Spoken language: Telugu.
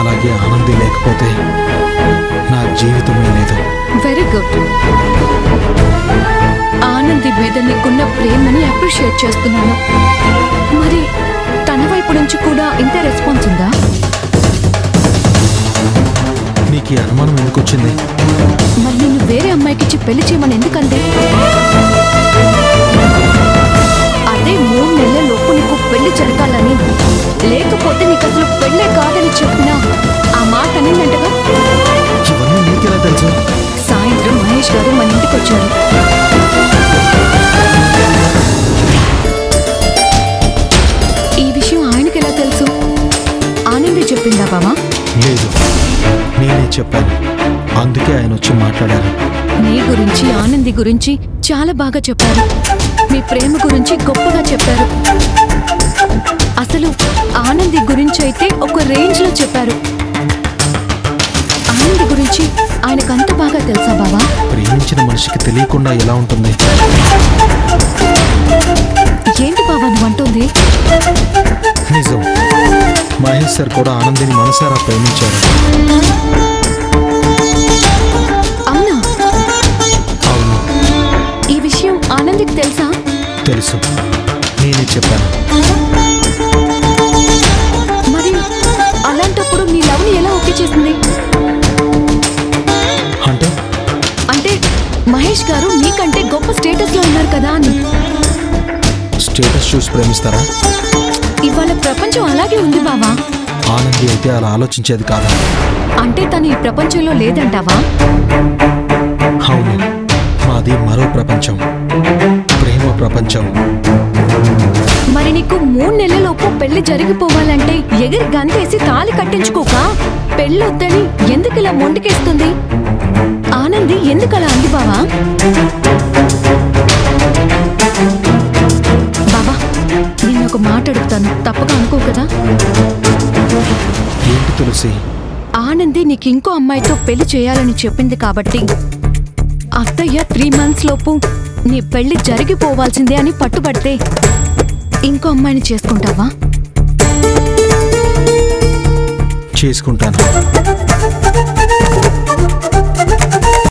అలాగే ఆనంది లేకపోతే నా జీవితమే లేదు. Very good. ఆనంది మీద నీకున్న ప్రేమని అప్రిషియేట్ చేస్తున్నాను. మరి తన వైపు నుంచి కూడా ఇంత రెస్పాన్స్ ఉందా? నీకు ఈ అనుమానం ఎందుకు వచ్చింది? మరి నిన్ను వేరే అమ్మాయికిచ్చి పెళ్లి చేయమని ఎందుకంది? అదే 3 నెలల లోపు నీకు పెళ్లి జరగాలని, లేకపోతే నీకు అసలు పెళ్లే కాదని చెప్పినా ఆ మాట అనిందంటగా. ఇవన్నీ నీకెలా తెలుసు? సాయంత్రం మహేష్ గారు మన ఇంటికి వచ్చారు. ఈ విషయం ఆయనకి ఎలా తెలుసు? ఆనందే చెప్పిందా బావా? లేదు, నేనే చెప్పాను. అందుకే ఆయన వచ్చి మాట్లాడారు. నీ గురించి, ఆనంది గురించి చాలా బాగా చెప్పారు. మీ ప్రేమ గురించి గొప్పగా చెప్పారు. అసలు ఆనంది గురించి అయితే ఒక రేంజ్ లో చెప్పారు. ఆనంది గురించి ఆయనకంత బాగా తెలుసా బావా? ప్రేమించిన మనిషికి తెలియకుండా ఎలా ఉంటుంది? ఏంటి బావా నువ్వు అంటుంది? నిజం, మహేష్ సార్ కూడా ఆనందిని మనసారా ప్రేమించారు. అవునా? అవును. ఈ విషయం ఆనందికి తెలుసా? తెలుసు, నేనే చెప్పాను. మరి అలాంటప్పుడు నీ లవ్ని ఎలా ఓకే చేసింది? అంటే మహేష్ గారు నీకంటే గొప్ప స్టేటస్ లో ఉన్నారు కదా అని. స్టేటస్ చూసి ప్రేమిస్తారా? ఇవాళ ప్రపంచం అలాగే ఉంది బావా. ఆనంది అయితే అలా ఆలోచించేది కాదా? అంటే తను ఈ ప్రపంచంలో లేదంటావా? అవును, మాది మరో ప్రపంచం, ప్రేమ ప్రపంచం. మరి నీకు 3 నెలలలోపు పెళ్లి జరిగిపోవాలంటే ఎగిరి గంతేసి తాళి కట్టించుకోక పెళ్ళొద్దని ఎందుకు ఇలా మొండికేస్తుంది? ఆనంది ఎందుకలా అంది బావా? బావా, నేను ఒక మాట అడుగుతాను, తప్పగా అనుకో కదా? ఏంటి తులసి? ఆనంది నీకు ఇంకో అమ్మాయితో పెళ్లి చేయాలని చెప్పింది కాబట్టి అత్తయ్య 3 months లోపు నీ పెళ్లి జరిగిపోవాల్సిందే అని పట్టుబడితే ఇంకో అమ్మాయిని చేసుకుంటావా? చేసుకుంటాను.